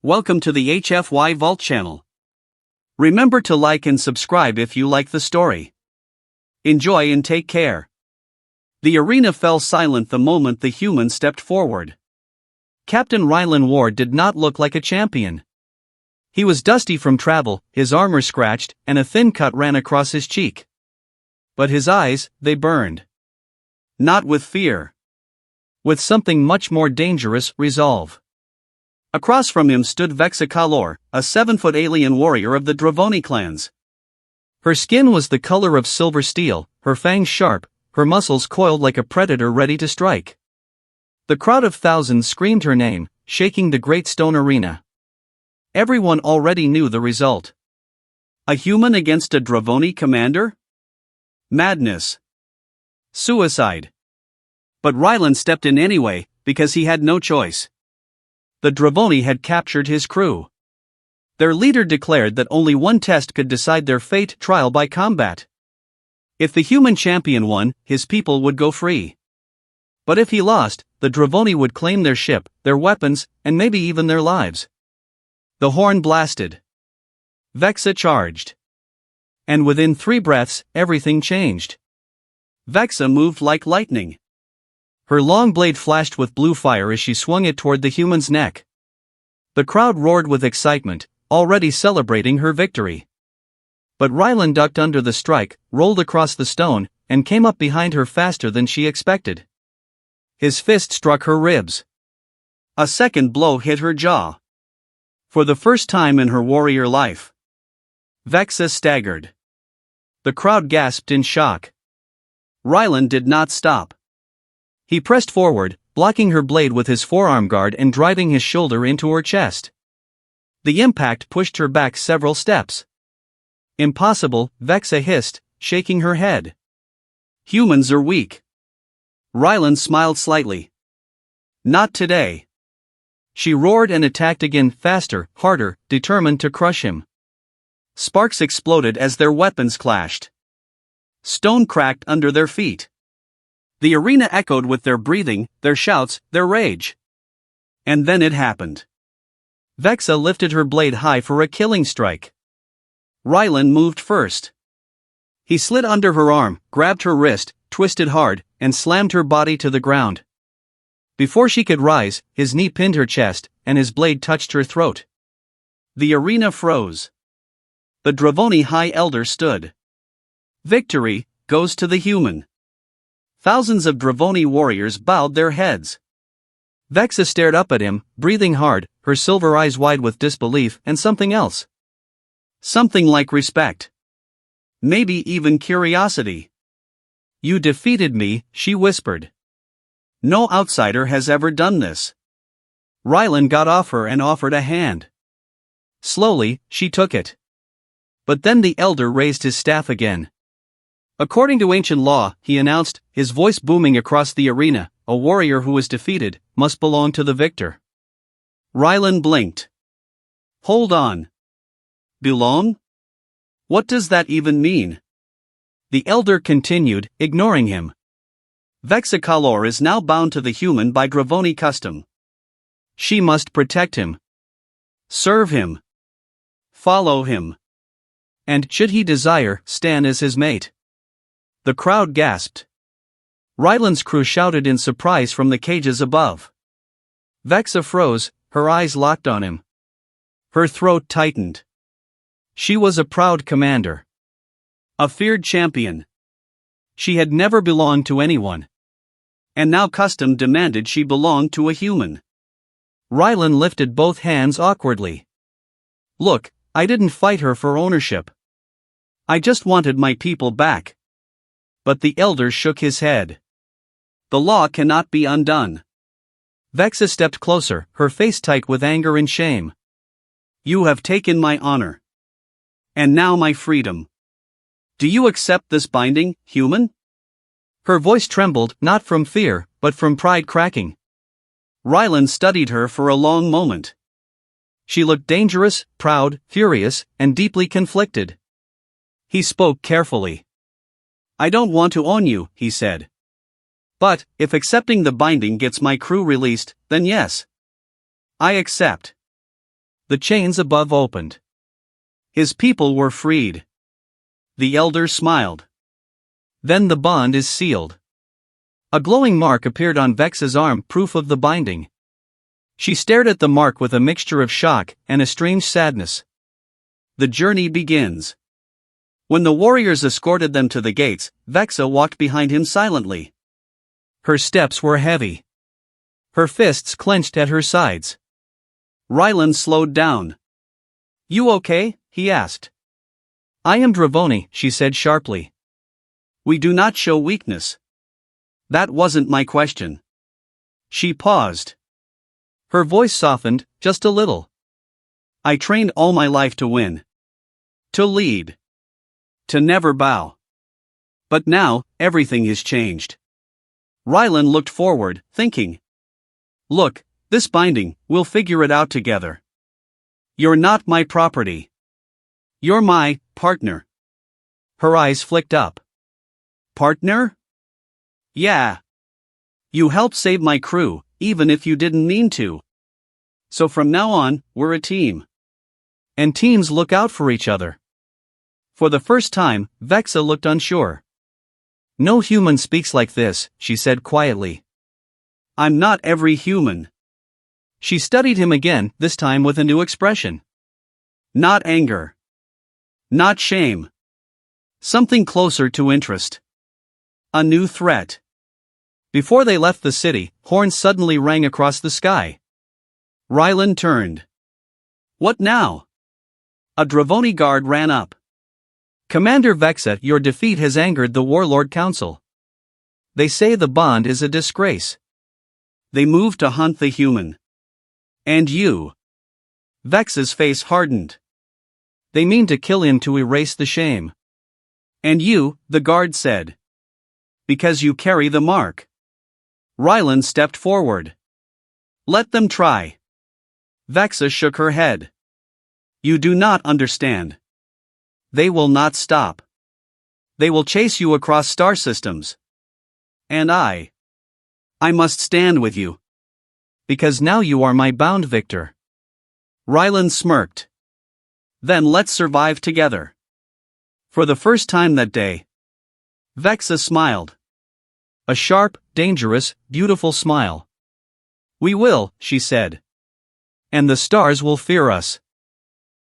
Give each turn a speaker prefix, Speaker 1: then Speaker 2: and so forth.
Speaker 1: Welcome to the HFY Vault channel. Remember to like and subscribe if you like the story. Enjoy and take care. The arena fell silent the moment the human stepped forward. Captain Rylan Ward did not look like a champion. He was dusty from travel, his armor scratched, and a thin cut ran across his cheek. But his eyes, they burned. Not with fear. With something much more dangerous, resolve. Across from him stood Vexa Kalor, a 7-foot alien warrior of the Dravoni clans. Her skin was the color of silver steel, her fangs sharp, her muscles coiled like a predator ready to strike. The crowd of thousands screamed her name, shaking the great stone arena. Everyone already knew the result. A human against a Dravoni commander? Madness. Suicide. But Rylan stepped in anyway, because he had no choice. The Dravoni had captured his crew. Their leader declared that only one test could decide their fate: trial by combat. If the human champion won, his people would go free. But if he lost, the Dravoni would claim their ship, their weapons, and maybe even their lives. The horn blasted. Vexa charged. And within 3 breaths, everything changed. Vexa moved like lightning. Her long blade flashed with blue fire as she swung it toward the human's neck. The crowd roared with excitement, already celebrating her victory. But Rylan ducked under the strike, rolled across the stone, and came up behind her faster than she expected. His fist struck her ribs. A second blow hit her jaw. For the first time in her warrior life, Vexa staggered. The crowd gasped in shock. Rylan did not stop. He pressed forward, blocking her blade with his forearm guard and driving his shoulder into her chest. The impact pushed her back several steps. Impossible, Vexa hissed, shaking her head. Humans are weak. Rylan smiled slightly. Not today. She roared and attacked again, faster, harder, determined to crush him. Sparks exploded as their weapons clashed. Stone cracked under their feet. The arena echoed with their breathing, their shouts, their rage. And then it happened. Vexa lifted her blade high for a killing strike. Rylan moved first. He slid under her arm, grabbed her wrist, twisted hard, and slammed her body to the ground. Before she could rise, his knee pinned her chest, and his blade touched her throat. The arena froze. The Dravoni High Elder stood. Victory goes to the human. Thousands of Dravoni warriors bowed their heads. Vexa stared up at him, breathing hard, her silver eyes wide with disbelief and something else. Something like respect. Maybe even curiosity. You defeated me, she whispered. No outsider has ever done this. Rylan got off her and offered a hand. Slowly, she took it. But then the elder raised his staff again. According to ancient law, he announced, his voice booming across the arena, a warrior who was defeated must belong to the victor. Rylan blinked. Hold on. Belong? What does that even mean? The elder continued, ignoring him. Vexa Kalor is now bound to the human by Dravoni custom. She must protect him. Serve him. Follow him. And, should he desire, stand as his mate. The crowd gasped. Rylan's crew shouted in surprise from the cages above. Vexa froze, her eyes locked on him. Her throat tightened. She was a proud commander. A feared champion. She had never belonged to anyone. And now custom demanded she belong to a human. Rylan lifted both hands awkwardly. Look, I didn't fight her for ownership. I just wanted my people back. But the elder shook his head. The law cannot be undone. Vexa stepped closer, her face tight with anger and shame. You have taken my honor. And now my freedom. Do you accept this binding, human? Her voice trembled, not from fear, but from pride cracking. Rylan studied her for a long moment. She looked dangerous, proud, furious, and deeply conflicted. He spoke carefully. I don't want to own you, he said. But, if accepting the binding gets my crew released, then yes. I accept. The chains above opened. His people were freed. The elder smiled. Then the bond is sealed. A glowing mark appeared on Vexa's arm, proof of the binding. She stared at the mark with a mixture of shock and a strange sadness. The journey begins. When the warriors escorted them to the gates, Vexa walked behind him silently. Her steps were heavy. Her fists clenched at her sides. Rylan slowed down. "You okay?" he asked. "I am Dravoni," she said sharply. "We do not show weakness." "That wasn't my question." She paused. Her voice softened, just a little. "I trained all my life to win. To lead. To never bow. But now, everything has changed." Rylan looked forward, thinking. "Look, this binding, we'll figure it out together. You're not my property. You're my partner." Her eyes flicked up. "Partner?" "Yeah. You helped save my crew, even if you didn't mean to. So from now on, we're a team. And teams look out for each other." For the first time, Vexa looked unsure. "No human speaks like this," she said quietly. "I'm not every human." She studied him again, this time with a new expression. Not anger. Not shame. Something closer to interest. A new threat. Before they left the city, horns suddenly rang across the sky. Rylan turned. "What now?" A Dravoni guard ran up. "Commander Vexa, your defeat has angered the Warlord Council. They say the bond is a disgrace. They moved to hunt the human. And you." Vexa's face hardened. "They mean to kill him to erase the shame." "And you," the guard said. "Because you carry the mark." Rylan stepped forward. "Let them try." Vexa shook her head. "You do not understand. They will not stop. They will chase you across star systems. And I must stand with you. Because now you are my bound victor." Rylan smirked. "Then let's survive together." For the first time that day, Vexa smiled. A sharp, dangerous, beautiful smile. "We will," she said. "And the stars will fear us."